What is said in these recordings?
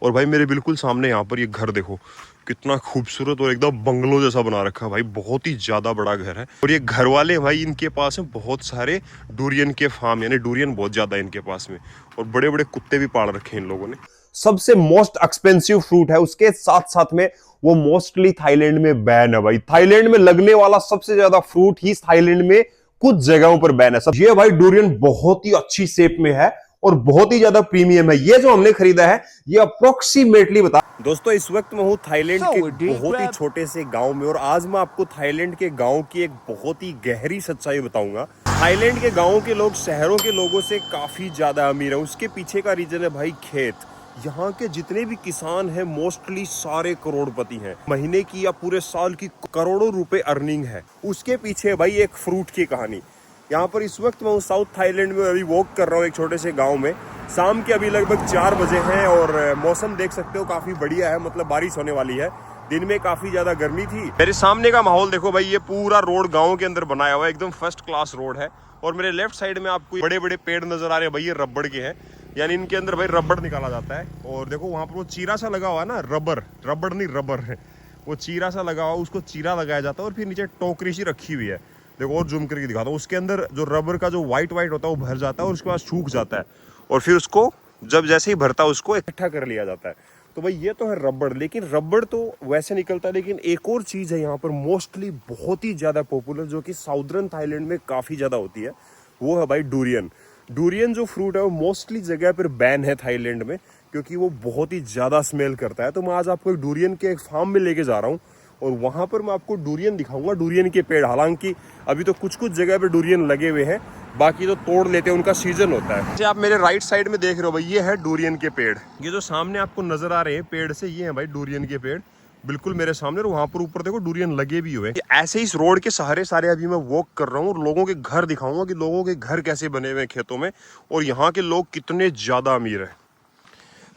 और भाई मेरे बिल्कुल सामने यहाँ पर ये घर देखो, कितना खूबसूरत और एकदम बंगलो जैसा बना रखा है भाई। बहुत ही ज्यादा बड़ा घर है। और ये घर वाले भाई इनके पास है बहुत सारे डूरियन के फार्म, यानी डूरियन बहुत ज्यादा है इनके पास में। और बड़े बड़े कुत्ते भी पाल रखे हैं इन लोगों ने। सबसे मोस्ट एक्सपेंसिव फ्रूट है, उसके साथ साथ में वो मोस्टली थाईलैंड में बैन है भाई। थाईलैंड में लगने वाला सबसे ज्यादा फ्रूट ही थाईलैंड में कुछ जगहों पर बैन है। सब ये भाई डूरियन बहुत ही अच्छी शेप में है और बहुत ही ज्यादा प्रीमियम है। ये जो हमने खरीदा है ये अप्रोक्सीमेटली बता दोस्तों, इस वक्त मैं हूँ थाईलैंड के बहुत ही छोटे से गांव में। और आज मैं आपको थाईलैंड के गांव की एक बहुत ही गहरी सच्चाई बताऊंगा। थाईलैंड के गांवों के लोग शहरों के लोगों से काफी ज्यादा अमीर है। उसके पीछे का रीजन है भाई खेत। यहाँ के जितने भी किसान हैं मोस्टली सारे करोड़पति हैं। महीने की या पूरे साल की करोड़ों रुपए अर्निंग है। उसके पीछे भाई एक फ्रूट की कहानी। यहाँ पर इस वक्त मैं साउथ थाईलैंड में अभी वॉक कर रहा हूँ एक छोटे से गांव में। शाम के अभी लगभग 4 बजे हैं और मौसम देख सकते हो काफी बढ़िया है, मतलब बारिश होने वाली है। दिन में काफी ज्यादा गर्मी थी। मेरे सामने का माहौल देखो भाई, ये पूरा रोड गांव के अंदर बनाया हुआ है, एकदम फर्स्ट क्लास रोड है। और मेरे लेफ्ट साइड में आपको बड़े बड़े पेड़ नजर आ रहे हैं भाई, ये रबड़ के हैं, यानी इनके अंदर भाई रबड़ निकाला जाता है। और देखो वहां पर वो चीरा सा लगा हुआ है ना, रबड़ नहीं रबर है, वो चीरा सा लगा हुआ, उसको चीरा लगाया जाता है और फिर नीचे टोकरी सी रखी हुई है। देखो और जूम करके दिखाता हूँ, उसके अंदर जो रबर का जो व्हाइट होता है वो भर जाता है और उसके बाद सूख जाता है। और फिर उसको जब जैसे ही भरता है उसको इकट्ठा कर लिया जाता है। तो भाई ये तो है रबड़, लेकिन रबड़ तो वैसे निकलता है, लेकिन एक और चीज है यहाँ पर मोस्टली बहुत ही ज्यादा पॉपुलर, जो कि साउदर्न थाईलैंड में काफी ज्यादा होती है, वो है भाई डूरियन। डूरियन जो फ्रूट है वो मोस्टली जगह पर बैन है थाईलैंड में, क्योंकि वो बहुत ही ज्यादा स्मेल करता है। तो मैं आज आपको एक डूरियन के एक फार्म में लेके जा रहा हूँ और वहां पर मैं आपको डूरियन दिखाऊंगा, डूरियन के पेड़। हालांकि अभी तो कुछ कुछ जगह पे डूरियन लगे हुए हैं, बाकी तो तोड़ लेते हैं, उनका सीजन होता है। जैसे आप मेरे राइट साइड में देख रहे हो भाई, ये है डूरियन के पेड़। ये जो सामने आपको नजर आ रहे हैं पेड़ से, ये है भाई डूरियन के पेड़, बिल्कुल मेरे सामने। और वहां पर ऊपर देखो डूरियन लगे भी हुए। ऐसे ही इस रोड के सहारे सारे अभी मैं वॉक कर रहा हूँ और लोगों के घर दिखाऊंगा कि लोगों के घर कैसे बने हुए हैं खेतों में और यहाँ के लोग कितने ज्यादा अमीर है।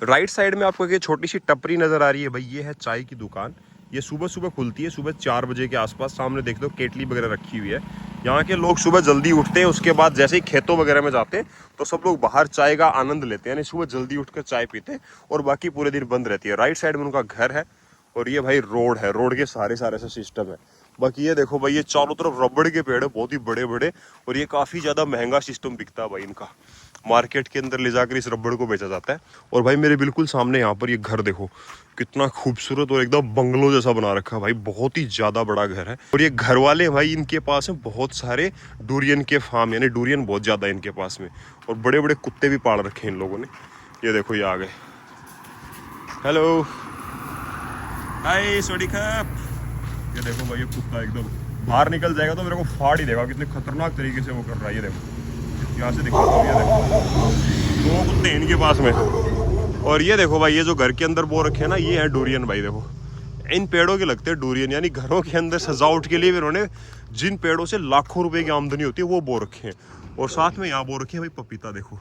राइट साइड में आपको एक छोटी सी टपरी नजर आ रही है भाई, ये है चाय की दुकान। ये सुबह सुबह खुलती है, सुबह 4 बजे के आसपास। सामने देख दो केटली वगैरह रखी हुई है। यहाँ के लोग सुबह जल्दी उठते हैं, उसके बाद जैसे ही खेतों वगैरह में जाते हैं तो सब लोग बाहर चाय का आनंद लेते हैं, यानी सुबह जल्दी उठकर चाय पीते हैं और बाकी पूरे दिन बंद रहती है। राइट साइड में उनका घर है और ये भाई रोड है, रोड के सारे ऐसा सिस्टम है। बाकी ये देखो भाई, ये चारों तरफ रबड़ के पेड़ है, बहुत ही बड़े बड़े, और ये काफी ज्यादा महंगा सिस्टम बिकता है भाई इनका। मार्केट के अंदर ले जाकर इस रबड़ को बेचा जाता है। और भाई मेरे बिल्कुल सामने यहाँ पर ये घर देखो, कितना खूबसूरत और एकदम बंगलो जैसा बना रखा है भाई। बहुत ही ज्यादा बड़ा घर है। और ये घर वाले भाई इनके पास है बहुत सारे डूरियन के फार्म, यानी डूरियन बहुत ज्यादा है इनके पास में। और बड़े बड़े कुत्ते भी पाल रखे हैं इन लोगों ने। ये देखो ये आ गए। हेलो, हाय सवाडिकप। ये देखो भाई, ये कुत्ता एकदम बाहर निकल जाएगा तो मेरे को फाड़ ही देगा, कितने खतरनाक तरीके से वो कर रहा है। ये देखो यहाँ से दिखाता हूँ, ये देखो 2 कुत्ते इनके पास में। और ये देखो भाई, ये जो घर के अंदर बो रखे हैं ना, ये है डूरियन भाई। देखो इन पेड़ों के लगते हैं डूरियन, यानी घरों के अंदर सजावट के लिए इन्होंने जिन पेड़ों से लाखों रुपए की आमदनी होती है वो बो रखे हैं। और साथ में यहाँ बो रखे हैं भाई पपीता। देखो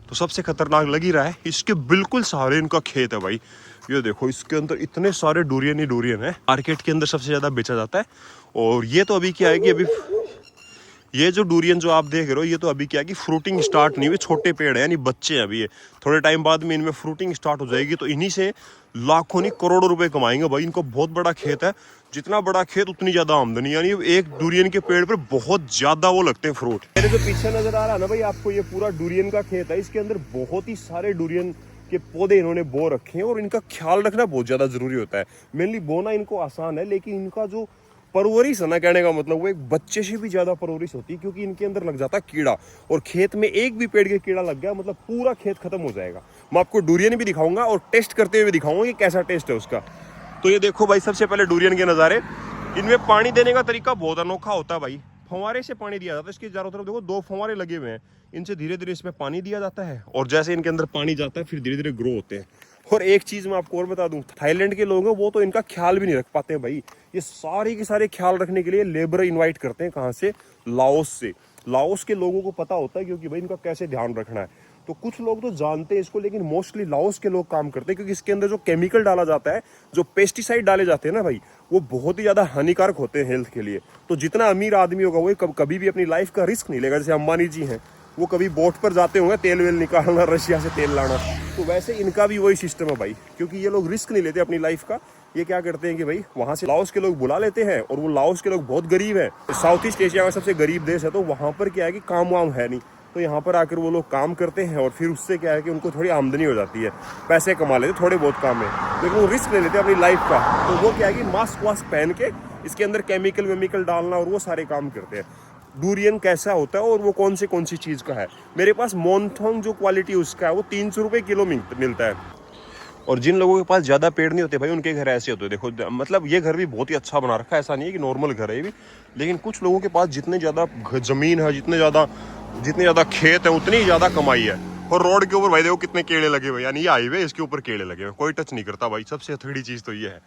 तो सबसे खतरनाक लग ही रहा है, इसके बिल्कुल सहारे इनका खेत है भाई। ये देखो इसके अंदर इतने सारे डूरियन ही डूरियन है। मार्केट के अंदर सबसे ज्यादा बेचा जाता है। और ये तो अभी क्या है कि अभी ये जो डूरियन जो आप देख रहे हो, ये तो अभी क्या है कि फ्रूटिंग स्टार्ट नहीं हुई, छोटे पेड़ है, यानी बच्चे हैं अभी। ये थोड़े टाइम बाद में इनमें फ्रूटिंग स्टार्ट हो जाएगी, तो इन्हीं से लाखों नहीं करोड़ों रुपए कमाएंगे भाई। इनको बहुत बड़ा खेत है, जितना बड़ा खेत उतनी ज्यादा आमदनी, यानी एक डूरियन के पेड़ पर बहुत ज्यादा वो लगते हैं फ्रूट। मेरे जो पीछे नजर आ रहा है ना भाई आपको, ये पूरा डूरियन का खेत है। इसके अंदर बहुत ही सारे डूरियन के पौधे इन्होंने बो रखे हैं और इनका ख्याल रखना बहुत ज्यादा जरूरी होता है। मेनली बोना इनको आसान है, लेकिन इनका जो परवरिश है ना, कहने का मतलब वो एक बच्चे से भी ज्यादा परवरिश होती है, क्योंकि इनके अंदर लग जाता है कीड़ा। और खेत में एक भी पेड़ के कीड़ा लग गया मतलब पूरा खेत खत्म हो जाएगा। मैं आपको डूरियन भी दिखाऊंगा और टेस्ट करते हुए दिखाऊंगा कि कैसा टेस्ट है उसका। तो ये देखो भाई, सबसे पहले डूरियन के नज़ारे। इनमें पानी देने का तरीका बहुत अनोखा होता है भाई। फंवारे से पानी दिया जाता है। इसके चारों तरफ देखो 2 फंवारे लगे हुए हैं, इनसे धीरे धीरे इसमें पानी दिया जाता है और जैसे इनके अंदर पानी जाता है फिर धीरे धीरे ग्रो होते हैं। और एक चीज मैं आपको और बता दूं, थाईलैंड के लोग हैं वो तो इनका ख्याल भी नहीं रख पाते हैं भाई। ये सारे के सारे ख्याल रखने के लिए लेबर इनवाइट करते हैं। कहाँ से? लाओस से। लाओस के लोगों को पता होता है क्योंकि भाई इनका कैसे ध्यान रखना है। तो कुछ लोग तो जानते हैं इसको, लेकिन मोस्टली लाओस के लोग काम करते हैं, क्योंकि इसके अंदर जो केमिकल डाला जाता है, जो पेस्टिसाइड डाले जाते हैं ना भाई, वो बहुत ही ज्यादा हानिकारक होते हैं हेल्थ के लिए। तो जितना अमीर आदमी होगा वो कभी भी अपनी लाइफ का रिस्क नहीं लेगा। जैसे अंबानी जी हैं, वो कभी बोट पर जाते होंगे तेल वेल निकालना, रशिया से तेल लाना, तो वैसे इनका भी वही सिस्टम है भाई, क्योंकि ये लोग रिस्क नहीं लेते अपनी लाइफ का। ये क्या करते हैं कि भाई वहाँ से लाओस के लोग बुला लेते हैं, और वो लाओस के लोग बहुत गरीब है, साउथ ईस्ट एशिया का सबसे गरीब देश है, तो वहाँ पर क्या है कि काम वाम है नहीं, तो यहाँ पर आकर वो लोग काम करते हैं, और फिर उससे क्या है कि उनको थोड़ी आमदनी हो जाती है, पैसे कमा लेते, थोड़े बहुत काम है, लेकिन वो रिस्क ले लेते अपनी लाइफ का। तो वो क्या है कि मास्क वास्क पहन के इसके अंदर केमिकल वेमिकल डालना और वो सारे काम करते हैं। डूरियन कैसा होता है और वो कौन सी चीज़ का है, मेरे पास मोन्थोंग जो क्वालिटी उसका है वो 300 रुपये किलो मिलता है। और जिन लोगों के पास ज़्यादा पेड़ नहीं होते भाई, उनके घर ऐसे होते हैं। देखो मतलब ये घर भी बहुत ही अच्छा बना रखा है, ऐसा नहीं है कि नॉर्मल घर है ये भी, लेकिन कुछ लोगों के पास जितने ज़्यादा ज़मीन है, जितने ज़्यादा खेत है, उतनी ज़्यादा कमाई है। और रोड के ऊपर भाई देखो कितने केले लगे हुए, यानी ये हाईवे, इसके ऊपर केले लगे हुए, कोई टच नहीं करता भाई। सबसे हथेड़ी चीज़ तो ये है।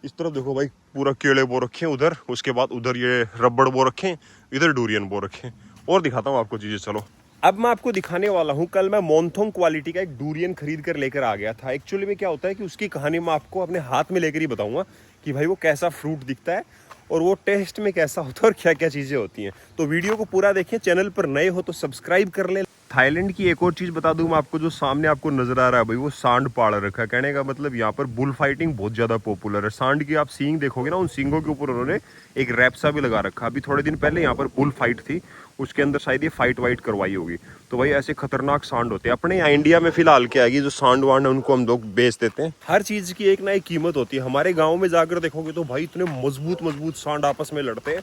इस तरफ देखो भाई पूरा केले बो रखे हैं उधर, उसके बाद उधर ये रबड़ बो रखे हैं, इधर डूरियन बो रखे हैं। और दिखाता हूँ आपको चीज़ें, चलो। अब मैं आपको दिखाने वाला हूँ, कल मैं मोन्थोंग क्वालिटी का एक डूरियन खरीद कर लेकर आ गया था। एक्चुअली में क्या होता है कि उसकी कहानी मैं आपको अपने हाथ में लेकर ही बताऊंगा कि भाई वो कैसा फ्रूट दिखता है और वो टेस्ट में कैसा होता है और क्या क्या चीज़ें होती हैं। तो वीडियो को पूरा देखें, चैनल पर नए हो तो सब्सक्राइब कर लें। थाईलैंड की एक और चीज़ बता दूं मैं आपको, जो सामने आपको नजर आ रहा है भाई, वो सांड पाड़ रखा है। कहने का मतलब यहाँ पर बुल फाइटिंग बहुत ज़्यादा पॉपुलर है। सांड की आप सींग देखोगे ना, उन सींगों के ऊपर उन्होंने एक रैप्सा भी लगा रखा। अभी थोड़े दिन पहले यहाँ पर बुल फाइट थी, उसके अंदर शायद ये फाइट वाइट करवाई होगी। तो भाई ऐसे खतरनाक सांड होते हैं। अपने यहाँ इंडिया में फिलहाल क्या है, जो सांड वांड है उनको हम लोग बेच देते हैं। हर चीज़ की एक ना एक कीमत होती है। हमारे गाँव में जाकर देखोगे तो भाई इतने मजबूत सांड आपस में लड़ते हैं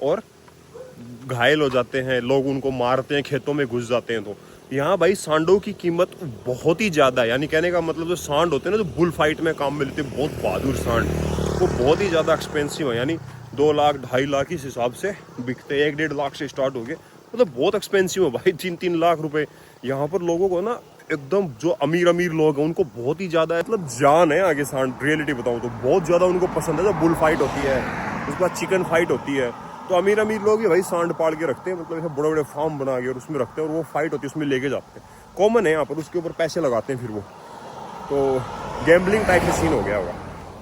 और घायल हो जाते हैं, लोग उनको मारते हैं, खेतों में घुस जाते हैं। तो यहाँ भाई सांडों की कीमत बहुत ही ज़्यादा है। यानी कहने का मतलब जो सांड होते हैं ना, जो बुल फाइट में काम में लेते हैं, बहुत बहादुर सांड, वो बहुत ही ज़्यादा एक्सपेंसिव है। यानी 2 लाख 2.5 लाख इस हिसाब से बिकते हैं, 1-1.5 लाख से स्टार्ट हो गए, मतलब बहुत एक्सपेंसिव है भाई। 3-3 लाख रुपए यहाँ पर लोगों को ना, एकदम जो अमीर लोग हैं उनको बहुत ही ज़्यादा मतलब जान है आगे सांड। रियलिटी बताऊँ तो बहुत ज़्यादा उनको पसंद है। जब बुल फाइट होती है, उसके बाद चिकन फाइट होती है, तो अमीर लोग ही भाई सांड पाल के रखते हैं, मतलब ऐसे बड़े बड़े फार्म बना के और उसमें रखते हैं, और वो फाइट होती है उसमें लेके जाते हैं। कॉमन है यहाँ पर, उसके ऊपर पैसे लगाते हैं फिर वो, तो गैम्बलिंग टाइप का सीन हो गया होगा।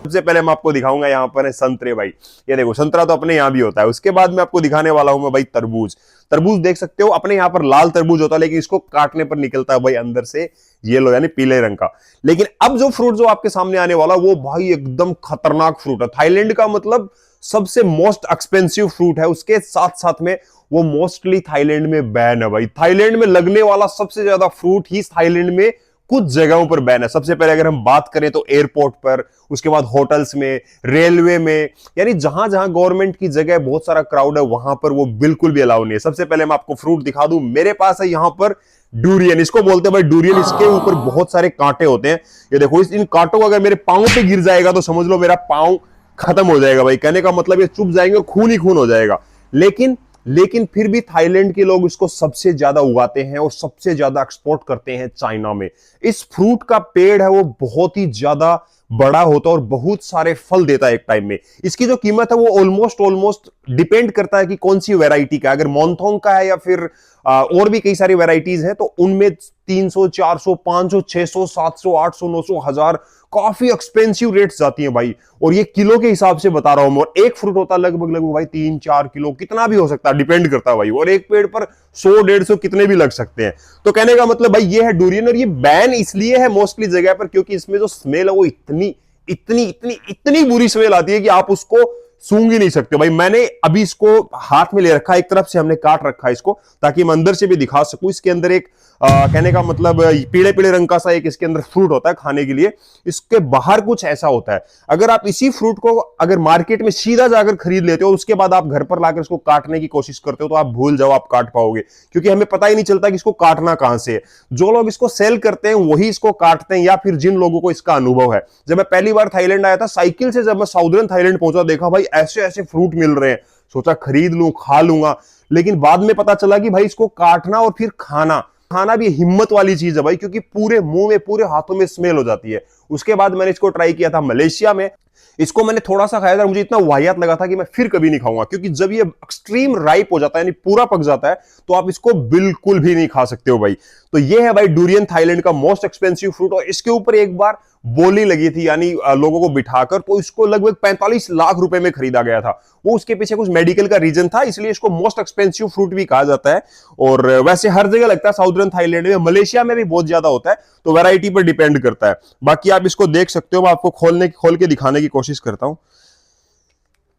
सबसे पहले मैं आपको दिखाऊंगा यहाँ पर है संतरे भाई। ये देखो संतरा तो अपने यहाँ भी होता है। उसके बाद मैं आपको दिखाने वाला हूँ मैं भाई तरबूज। तरबूज देख सकते हो, अपने यहाँ पर लाल तरबूज होता है, लेकिन इसको काटने पर निकलता है भाई अंदर से येलो यानी पीले रंग का। लेकिन अब जो फ्रूट जो आपके सामने आने वाला, वो भाई एकदम खतरनाक फ्रूट है। थाईलैंड का मतलब सबसे मोस्ट एक्सपेंसिव फ्रूट है। उसके साथ साथ में वो मोस्टली थाईलैंड में बैन है भाई। थाईलैंड में लगने वाला सबसे ज्यादा फ्रूट ही थाईलैंड में कुछ जगहों पर बैन है। सबसे पहले अगर हम बात करें तो एयरपोर्ट पर, उसके बाद होटल्स में, रेलवे में, यानी जहां जहां गवर्नमेंट की जगह बहुत सारा क्राउड है वहां पर वो बिल्कुल भी अलाउ नहीं है। सबसे पहले मैं आपको फ्रूट दिखा दूं, मेरे पास है यहां पर डूरियन। इसको बोलते हैं भाई डूरियन। इसके ऊपर बहुत सारे कांटे होते हैं। ये देखो, इन कांटों को अगर मेरे पांव पे गिर जाएगा तो समझ लो मेरा पांव खत्म हो जाएगा भाई। कहने का मतलब ये चुभ जाएंगे, खून ही खून हो जाएगा। लेकिन फिर भी थाईलैंड के लोग इसको सबसे ज्यादा उगाते हैं और सबसे ज्यादा एक्सपोर्ट करते हैं चाइना में। इस फ्रूट का पेड़ है वो बहुत ही ज्यादा बड़ा होता है और बहुत सारे फल देता है एक टाइम में। इसकी जो कीमत है वो ऑलमोस्ट डिपेंड करता है कि कौन सी वैरायटी का, अगर मोन्थोंग का है या फिर और भी कई सारी वैरायटीज हैं, तो उनमें 300, 400, 500, 600, 700, 800, 900, 1000 काफी एक्सपेंसिव रेट्स जाती हैं भाई। और ये किलो के हिसाब से बता रहा हूं मैं। और एक फ्रूट होता है लगभग भाई 3-4 किलो, कितना भी हो सकता है, डिपेंड करता है भाई। और एक पेड़ पर 100-150 कितने भी लग सकते हैं। तो कहने का मतलब भाई ये है डूरियन। और ये बैन इसलिए है मोस्टली जगह पर क्योंकि इसमें जो स्मेल है वो इतनी बुरी स्मेल आती है कि आप उसको सूंघ ही नहीं सकते भाई। मैंने अभी इसको हाथ में ले रखा है, एक तरफ से हमने काट रखा है इसको, ताकि मैं अंदर से भी दिखा सकूं। इसके अंदर एक कहने का मतलब पीले पीले रंग का सा एक इसके अंदर फ्रूट होता है खाने के लिए। इसके बाहर कुछ ऐसा होता है। अगर आप इसी फ्रूट को अगर मार्केट में सीधा जाकर खरीद लेते हो, उसके बाद आप घर पर लाकर इसको काटने की कोशिश करते हो, तो आप भूल जाओ आप काट पाओगे, क्योंकि हमें पता ही नहीं चलता कि इसको काटना कहां से है। जो लोग इसको सेल करते हैं वही इसको काटते हैं, या फिर जिन लोगों को इसका अनुभव है। जब मैं पहली बार थाईलैंड आया था, साइकिल से जब मैं साउदर्न थाईलैंड पहुंचा, देखा भाई ऐसे ऐसे फ्रूट मिल रहे हैं, सोचा खरीद लूं, खा लूंगा। लेकिन बाद में पता चला कि भाई इसको काटना और फिर खाना भी हिम्मत वाली चीज है भाई, क्योंकि पूरे मुंह में, पूरे हाथों में स्मेल हो जाती है। उसके बाद मैंने इसको ट्राई किया था मलेशिया में। इसको मैंने थोड़ा सा खाया था, मुझे इतना वाहियात लगा था कि मैं फिर कभी नहीं खाऊंगा, क्योंकि जब ये एक्सट्रीम राइप हो जाता है, यानी पूरा पक जाता है, तो आप इसको बिल्कुल भी नहीं खा सकते हो भाई। तो ये है भाई डूरियन, थाईलैंड का मोस्ट एक्सपेंसिव फ्रूट। और इसके ऊपर एक बार बोली लगी थी, यानी लोगों को बिठाकर, तो इसको लगभग 45 लाख रुपए में खरीदा गया था। वो उसके पीछे कुछ मेडिकल का रीजन था, इसलिए इसको मोस्ट एक्सपेंसिव फ्रूट भी कहा जाता है। और वैसे हर जगह लगता है, साउदर्न थाईलैंड में, मलेशिया में भी बहुत ज्यादा होता है, तो वैरायटी पर डिपेंड करता है। बाकी आप इसको देख सकते हो, मैं आपको खोल के दिखाने की कोशिश करता हूं।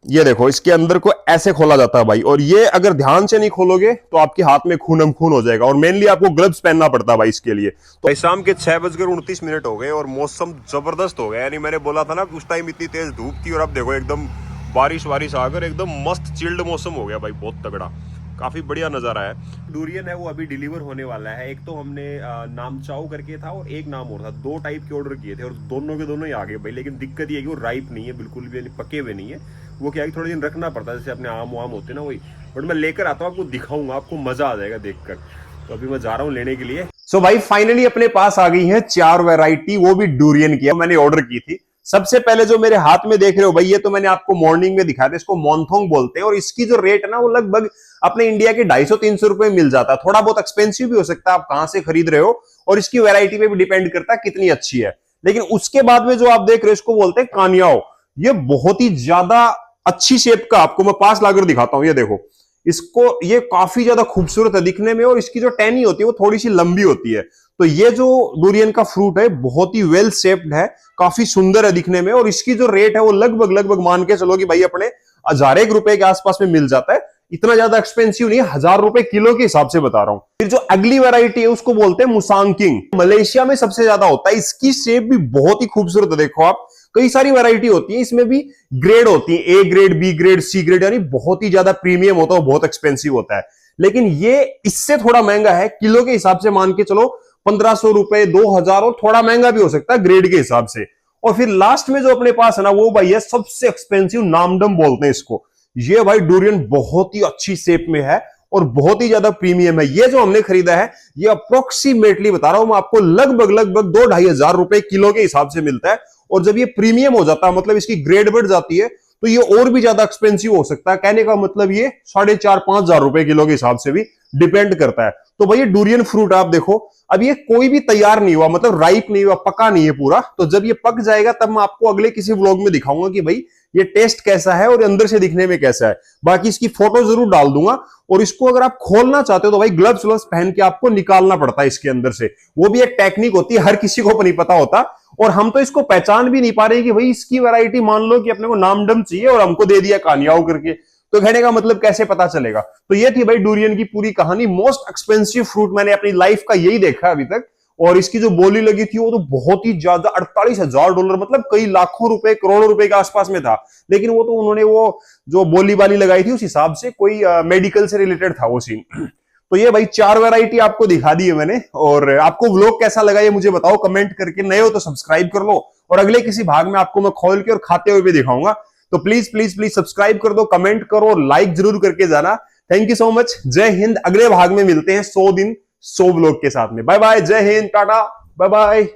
ये देखो, इसके अंदर को ऐसे खोला जाता है भाई, और ये अगर ध्यान से नहीं खोलोगे तो आपके हाथ में खूनम खून हो जाएगा, और मेनली आपको ग्लव्स पहनना पड़ता है भाई इसके लिए। तो शाम के 6:29 हो गए और मौसम जबरदस्त हो गया, यानी मैंने बोला था ना उस टाइम इतनी तेज धूप थी, और अब देखो एकदम बारिश वारिश आकर एकदम मस्त चिल्ड मौसम हो गया भाई, बहुत तगड़ा, काफी बढ़िया नजारा है। डूरियन है वो अभी डिलीवर होने वाला है। एक तो हमने नामचाओ करके था और एक नाम और था, 2 टाइप के ऑर्डर किए थे, और दोनों के दोनों ही आ गए भाई। लेकिन दिक्कत ये है कि वो राइप नहीं है, बिल्कुल भी पके हुए नहीं है। वो क्या है कि थोड़े दिन रखना पड़ता है, जैसे अपने आम वाम होते हैं ना, वही। बट मैं लेकर आता हूँ, आपको दिखाऊंगा, आपको मजा आ जाएगा देखकर। तो अभी मैं जा रहा हूँ लेने के लिए। सो भाई फाइनली अपने पास आ गई है 4 वैरायटी, वो भी डूरियन की, मैंने ऑर्डर की थी। सबसे पहले जो मेरे हाथ में देख रहे हो भाई, ये तो मैंने आपको मॉर्निंग में दिखाया था, इसको मोन्थोंग बोलते हैं, और इसकी जो रेट है ना, वो लगभग अपने इंडिया के 250-300 रुपए मिल जाता है। थोड़ा बहुत एक्सपेंसिव भी हो सकता है, आप कहां से खरीद रहे हो, और इसकी वैरायटी पे भी डिपेंड करता है कितनी अच्छी है। लेकिन उसके बाद में जो आप देख रहे हो, इसको बोलते हैं कानियाओ। ये बहुत ही ज्यादा अच्छी शेप का, आपको मैं पास लाकर दिखाता हूं, ये देखो इसको, ये काफी ज्यादा खूबसूरत है दिखने में, और इसकी जो टहनी होती है वो थोड़ी सी लंबी होती है। तो ये जो डूरियन का फ्रूट है बहुत ही वेल शेप्ड है, काफी सुंदर है दिखने में, और इसकी जो रेट है वो लगभग मान के चलो कि भाई अपने 1000 रुपए के आसपास में मिल जाता है। इतना ज्यादा एक्सपेंसिव नहीं है, 1000 रुपए किलो के हिसाब से बता रहा हूं। फिर जो अगली वैरायटी है उसको बोलते हैं मुसांग किंग, मलेशिया में सबसे ज्यादा होता है। इसकी शेप भी बहुत ही खूबसूरत है, देखो आप, कई सारी वैरायटी होती है, इसमें भी ग्रेड होती है, A grade, B grade, C grade, यानी बहुत ही ज्यादा प्रीमियम होता है, बहुत एक्सपेंसिव होता है। लेकिन ये इससे थोड़ा महंगा है, किलो के हिसाब से मान के चलो 1500 रुपए, 2000, और थोड़ा महंगा भी हो सकता है ग्रेड के हिसाब से। और फिर लास्ट में जो अपने पास है ना, वो भाई है सबसे एक्सपेंसिव, नामडम बोलते हैं इसको। ये भाई डूरियन बहुत ही अच्छी शेप में है और बहुत ही ज्यादा प्रीमियम है। ये जो हमने खरीदा है, ये अप्रोक्सीमेटली बता रहा हूं मैं आपको, लगभग 2-2,500 रुपए किलो के हिसाब से मिलता है। और जब ये प्रीमियम हो जाता है, मतलब इसकी ग्रेड बढ़ जाती है, तो ये और भी ज्यादा एक्सपेंसिव हो सकता है। कहने का मतलब ये 4,500-5,000 रुपए किलो के हिसाब से भी डिपेंड करता है। तो भाई डूरियन फ्रूट आप देखो, अब ये कोई भी तैयार नहीं हुआ, मतलब राइप नहीं हुआ, पका नहीं है पूरा। तो जब ये पक जाएगा तब मैं आपको अगले किसी व्लॉग में दिखाऊंगा कि भाई ये टेस्ट कैसा है और अंदर से दिखने में कैसा है। बाकी इसकी फोटो जरूर डाल दूंगा। और इसको अगर आप खोलना चाहते हो तो भाई ग्लव्स व्लव्स पहन के आपको निकालना पड़ता है इसके अंदर से, वो भी एक टेक्निक होती है, हर किसी को नहीं पता होता। और हम तो इसको पहचान भी नहीं पा रहे कि भाई इसकी वैरायटी मान लो कि अपने को नामडम चाहिए और हमको दे दिया कानियाओ करके, तो कहने का मतलब कैसे पता चलेगा। तो ये थी भाई डूरियन की पूरी कहानी। मोस्ट एक्सपेंसिव फ्रूट मैंने अपनी लाइफ का यही देखा अभी तक। और इसकी जो बोली लगी थी वो तो बहुत ही ज्यादा, $48,000, मतलब कई लाखों रुपए, करोड़ों रुपए के आसपास में था। लेकिन वो तो उन्होंने वो जो बोली वाली लगाई थी उस हिसाब से, कोई मेडिकल से रिलेटेड था वो सीन। तो ये भाई 4 वैरायटी आपको दिखा दी है मैंने। और आपको व्लॉग कैसा लगा ये मुझे बताओ कमेंट करके, नए हो तो सब्सक्राइब कर लो, और अगले किसी भाग में आपको मैं खोल के और खाते हुए भी दिखाऊंगा। तो प्लीज प्लीज प्लीज सब्सक्राइब कर दो, कमेंट करो, लाइक जरूर करके जाना। थैंक यू सो मच, जय हिंद। अगले भाग में मिलते हैं 100 दिन 100 व्लॉग के साथ में। बाय बाय, जय हिंद, टाटा, बाय बाय।